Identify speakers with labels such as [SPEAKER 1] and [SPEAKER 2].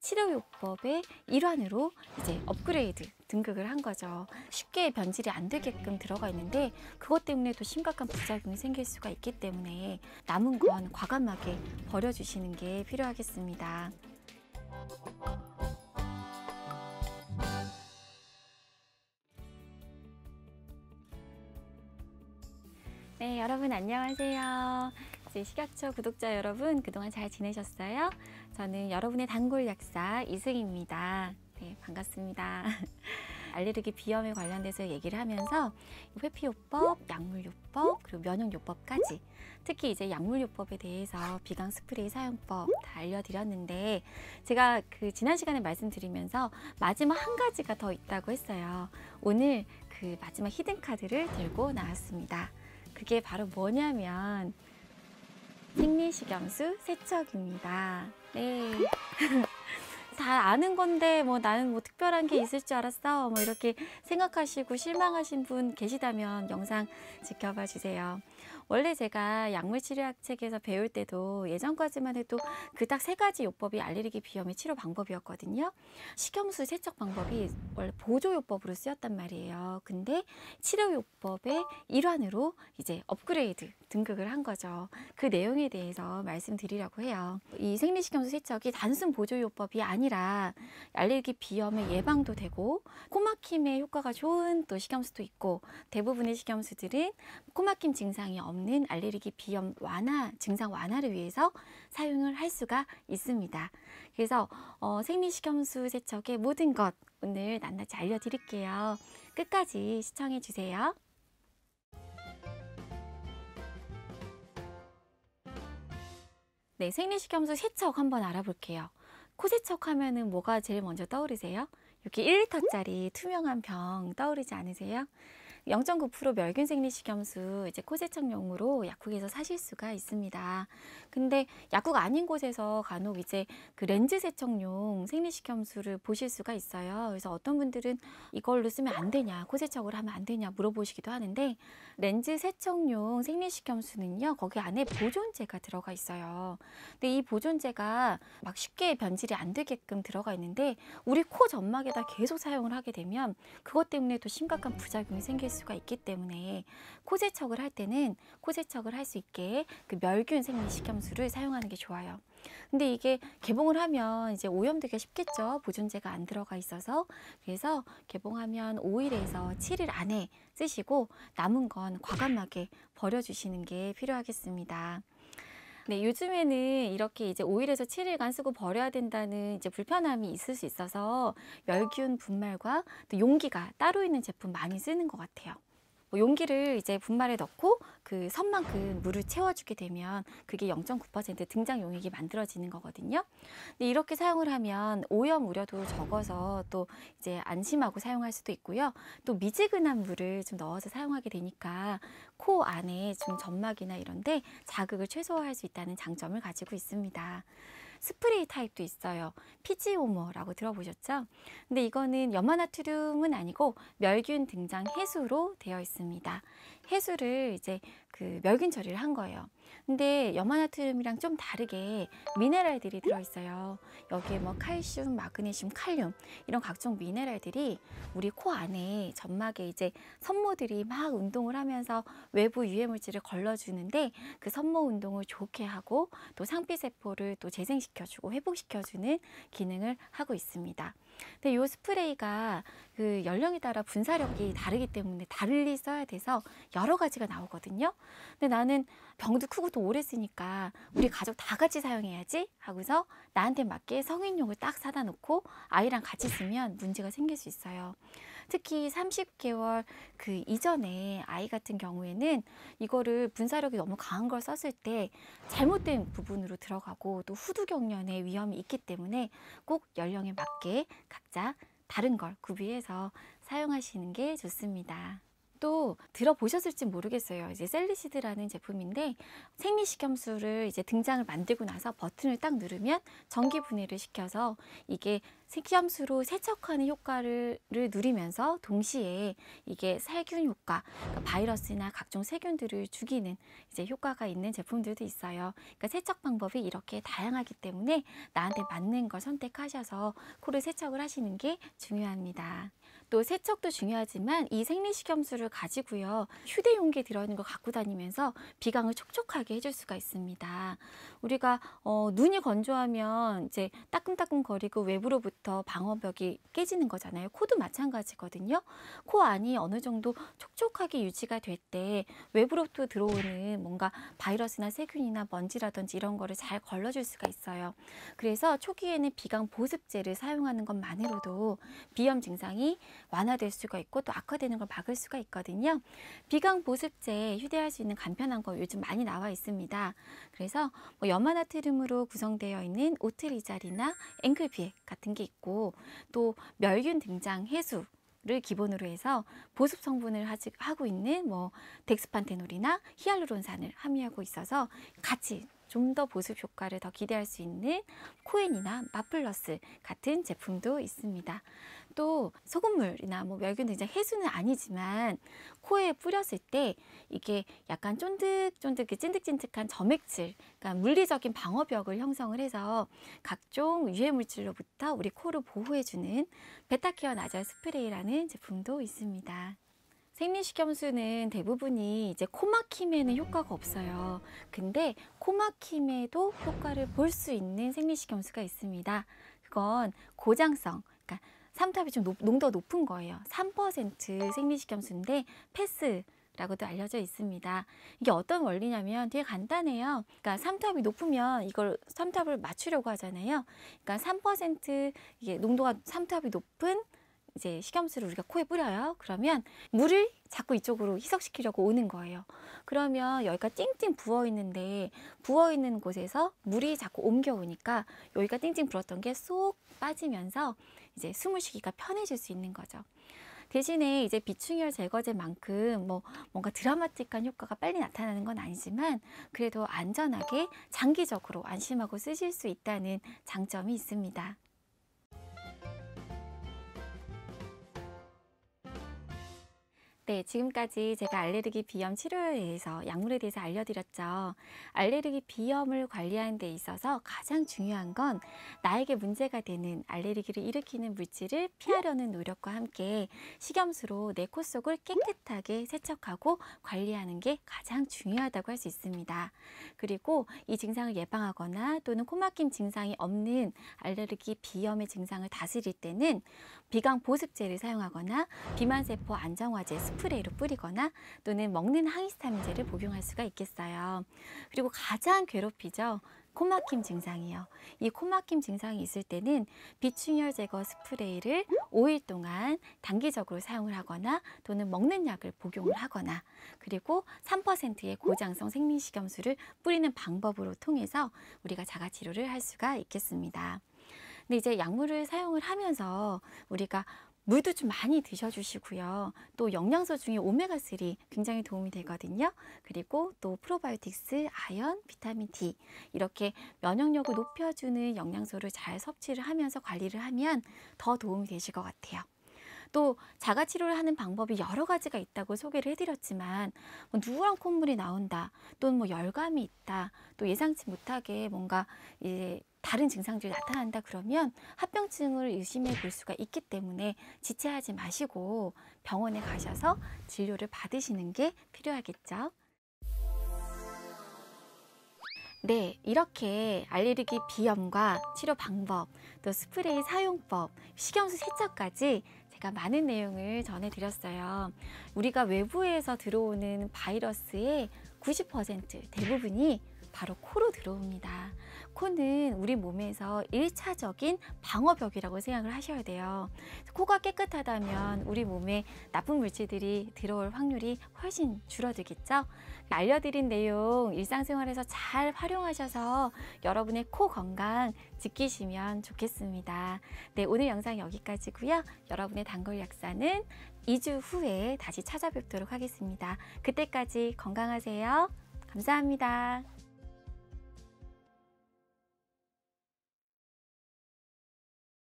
[SPEAKER 1] 치료요법의 일환으로 이제 업그레이드 등극을 한 거죠. 쉽게 변질이 안 되게끔 들어가 있는데 그것 때문에 또 심각한 부작용이 생길 수가 있기 때문에 남은 건 과감하게 버려주시는 게 필요하겠습니다. 네, 여러분 안녕하세요. 이제 식약처 구독자 여러분 그동안 잘 지내셨어요? 저는 여러분의 단골 약사 이승입니다. 네, 반갑습니다. 알레르기 비염에 관련돼서 얘기를 하면서 회피요법, 약물요법, 그리고 면역요법까지 특히 이제 약물요법에 대해서 비강 스프레이 사용법 다 알려드렸는데 제가 지난 시간에 말씀드리면서 마지막 한 가지가 더 있다고 했어요. 오늘 그 마지막 히든카드를 들고 나왔습니다. 그게 바로 뭐냐면 생리식염수 세척입니다. 네. 다 아는 건데 뭐 나는 뭐 특별한 게 있을 줄 알았어 뭐 이렇게 생각하시고 실망하신 분 계시다면 영상 지켜봐 주세요. 원래 제가 약물치료학 책에서 배울 때도 예전까지만 해도 그 딱 세 가지 요법이 알레르기 비염의 치료 방법이었거든요. 식염수 세척 방법이 원래 보조요법으로 쓰였단 말이에요. 근데 치료요법의 일환으로 이제 업그레이드 등극을 한 거죠. 그 내용에 대해서 말씀드리려고 해요. 이 생리식염수 세척이 단순 보조요법이 아니라 알레르기 비염의 예방도 되고 코막힘에 효과가 좋은 또 식염수도 있고 대부분의 식염수들은 코막힘 증상이 없는 알레르기 비염 완화, 증상 완화를 위해서 사용을 할 수가 있습니다. 그래서 생리식염수 세척의 모든 것 오늘 낱낱이 알려드릴게요. 끝까지 시청해 주세요. 네, 생리식염수 세척 한번 알아볼게요. 코 세척하면은 뭐가 제일 먼저 떠오르세요? 이렇게 1리터짜리 투명한 병 떠오르지 않으세요? 0.9% 멸균 생리식염수 이제 코 세척용으로 약국에서 사실 수가 있습니다. 근데 약국 아닌 곳에서 간혹 이제 그 렌즈 세척용 생리식염수를 보실 수가 있어요. 그래서 어떤 분들은 이걸로 쓰면 안 되냐, 코 세척을 하면 안 되냐 물어보시기도 하는데 렌즈 세척용 생리식염수는요, 거기 안에 보존제가 들어가 있어요. 근데 이 보존제가 막 쉽게 변질이 안 되게끔 들어가 있는데 우리 코 점막에다 계속 사용을 하게 되면 그것 때문에 또 심각한 부작용이 생길 수가 있기 때문에 코 세척을 할 때는 코 세척을 할 수 있게 그 멸균 생리식염수를 사용하는 게 좋아요. 근데 이게 개봉을 하면 이제 오염되기가 쉽겠죠. 보존제가 안 들어가 있어서. 그래서 개봉하면 5일에서 7일 안에 쓰시고 남은 건 과감하게 버려주시는 게 필요하겠습니다. 네, 요즘에는 이렇게 이제 5일에서 7일간 쓰고 버려야 된다는 이제 불편함이 있을 수 있어서 멸균 분말과 또 용기가 따로 있는 제품 많이 쓰는 것 같아요. 용기를 이제 분말에 넣고 그 선만큼 물을 채워주게 되면 그게 0.9% 등장 용액이 만들어지는 거거든요. 근데 이렇게 사용을 하면 오염 우려도 적어서 또 이제 안심하고 사용할 수도 있고요. 또 미지근한 물을 좀 넣어서 사용하게 되니까 코 안에 좀 점막이나 이런데 자극을 최소화할 수 있다는 장점을 가지고 있습니다. 스프레이 타입도 있어요. 피지오머라고 들어보셨죠? 근데 이거는 염화나트륨은 아니고 멸균 등장 해수로 되어 있습니다. 해수를 이제 그 멸균 처리를 한 거예요. 근데 염화나트륨이랑 좀 다르게 미네랄들이 들어있어요. 여기에 뭐 칼슘, 마그네슘, 칼륨 이런 각종 미네랄들이 우리 코 안에 점막에 이제 섬모들이 막 운동을 하면서 외부 유해물질을 걸러주는데 그 섬모 운동을 좋게 하고 또 상피세포를 또 재생시켜주고 회복시켜주는 기능을 하고 있습니다. 근데 이 스프레이가 그 연령에 따라 분사력이 다르기 때문에 달리 써야 돼서 여러 가지가 나오거든요. 근데 나는 병도 크고 또 오래 쓰니까 우리 가족 다 같이 사용해야지 하고서 나한테 맞게 성인용을 딱 사다 놓고 아이랑 같이 쓰면 문제가 생길 수 있어요. 특히 30개월 그 이전에 아이 같은 경우에는 이거를 분사력이 너무 강한 걸 썼을 때 잘못된 부분으로 들어가고 또 후두경련의 위험이 있기 때문에 꼭 연령에 맞게 각자 다른 걸 구비해서 사용하시는 게 좋습니다. 또 들어보셨을지 모르겠어요. 이제 셀리시드라는 제품인데 생리식염수를 이제 등장을 만들고 나서 버튼을 딱 누르면 전기 분해를 시켜서 이게 식염수로 세척하는 효과를 누리면서 동시에 이게 살균 효과, 그러니까 바이러스나 각종 세균들을 죽이는 이제 효과가 있는 제품들도 있어요. 그러니까 세척 방법이 이렇게 다양하기 때문에 나한테 맞는 걸 선택하셔서 코를 세척을 하시는 게 중요합니다. 또 세척도 중요하지만 이 생리식염수를 가지고요, 휴대 용기에 들어있는 걸 갖고 다니면서 비강을 촉촉하게 해줄 수가 있습니다. 우리가 눈이 건조하면 이제 따끔따끔 거리고 외부로부터 방어벽이 깨지는 거잖아요. 코도 마찬가지거든요. 코 안이 어느 정도 촉촉하게 유지가 될 때 외부로부터 들어오는 뭔가 바이러스나 세균이나 먼지라든지 이런 거를 잘 걸러줄 수가 있어요. 그래서 초기에는 비강 보습제를 사용하는 것만으로도 비염 증상이 완화될 수가 있고 또 악화되는 걸 막을 수가 있거든요. 비강 보습제 휴대할 수 있는 간편한 거 요즘 많이 나와 있습니다. 그래서 뭐 염화나트륨으로 구성되어 있는 오트리잘이나 앵클비액 같은 게 있고, 또 멸균 등장 해수를 기본으로 해서 보습 성분을 하고 있는 뭐 덱스판테놀이나 히알루론산을 함유하고 있어서 같이 좀 더 보습 효과를 더 기대할 수 있는 코엔이나 마플러스 같은 제품도 있습니다. 또 소금물이나 뭐 멸균 등장 해수는 아니지만 코에 뿌렸을 때 이게 약간 쫀득쫀득 찐득찐득한 점액질, 그러니까 물리적인 방어벽을 형성을 해서 각종 유해 물질로부터 우리 코를 보호해주는 베타케어 나젤 스프레이라는 제품도 있습니다. 생리식염수는 대부분이 이제 코막힘에는 효과가 없어요. 근데 코막힘에도 효과를 볼 수 있는 생리식염수가 있습니다. 그건 고장성, 그러니까 삼투압이 좀 농도가 높은 거예요. 3% 생리식염수인데 패스라고도 알려져 있습니다. 이게 어떤 원리냐면 되게 간단해요. 그러니까 삼투압이 높으면 이걸 삼투압을 맞추려고 하잖아요. 그러니까 3% 이게 농도가 삼투압이 높은 이제 식염수를 우리가 코에 뿌려요. 그러면 물을 자꾸 이쪽으로 희석시키려고 오는 거예요. 그러면 여기가 찡찡 부어있는데 부어있는 곳에서 물이 자꾸 옮겨오니까 여기가 찡찡 불었던 게 쏙 빠지면서 이제 숨을 쉬기가 편해질 수 있는 거죠. 대신에 이제 비충혈 제거제만큼 뭐 뭔가 드라마틱한 효과가 빨리 나타나는 건 아니지만 그래도 안전하게 장기적으로 안심하고 쓰실 수 있다는 장점이 있습니다. 네, 지금까지 제가 알레르기 비염 치료에 대해서 약물에 대해서 알려드렸죠. 알레르기 비염을 관리하는 데 있어서 가장 중요한 건 나에게 문제가 되는 알레르기를 일으키는 물질을 피하려는 노력과 함께 식염수로 내 코 속을 깨끗하게 세척하고 관리하는 게 가장 중요하다고 할 수 있습니다. 그리고 이 증상을 예방하거나 또는 코막힘 증상이 없는 알레르기 비염의 증상을 다스릴 때는 비강 보습제를 사용하거나 비만세포 안정화제 스프레이로 뿌리거나 또는 먹는 항히스타민제를 복용할 수가 있겠어요. 그리고 가장 괴롭히죠. 코막힘 증상이요. 이 코막힘 증상이 있을 때는 비충혈 제거 스프레이를 5일 동안 단기적으로 사용을 하거나 또는 먹는 약을 복용을 하거나 그리고 3%의 고장성 생리식염수를 뿌리는 방법으로 통해서 우리가 자가치료를 할 수가 있겠습니다. 근데 이제 약물을 사용을 하면서 우리가 물도 좀 많이 드셔주시고요. 또 영양소 중에 오메가3 굉장히 도움이 되거든요. 그리고 또 프로바이오틱스, 아연, 비타민 D 이렇게 면역력을 높여주는 영양소를 잘 섭취를 하면서 관리를 하면 더 도움이 되실 것 같아요. 또 자가치료를 하는 방법이 여러 가지가 있다고 소개를 해드렸지만 뭐 누런 콧물이 나온다 또는 뭐 열감이 있다 또 예상치 못하게 뭔가 이제 다른 증상들이 나타난다 그러면 합병증을 의심해 볼 수가 있기 때문에 지체하지 마시고 병원에 가셔서 진료를 받으시는 게 필요하겠죠. 네, 이렇게 알레르기 비염과 치료 방법, 또 스프레이 사용법, 식염수 세척까지 제가 많은 내용을 전해드렸어요. 우리가 외부에서 들어오는 바이러스의 90% 대부분이 바로 코로 들어옵니다. 코는 우리 몸에서 1차적인 방어벽이라고 생각을 하셔야 돼요. 코가 깨끗하다면 우리 몸에 나쁜 물질들이 들어올 확률이 훨씬 줄어들겠죠? 알려드린 내용 일상생활에서 잘 활용하셔서 여러분의 코 건강 지키시면 좋겠습니다. 네, 오늘 영상 여기까지고요. 여러분의 단골 약사는 2주 후에 다시 찾아뵙도록 하겠습니다. 그때까지 건강하세요. 감사합니다.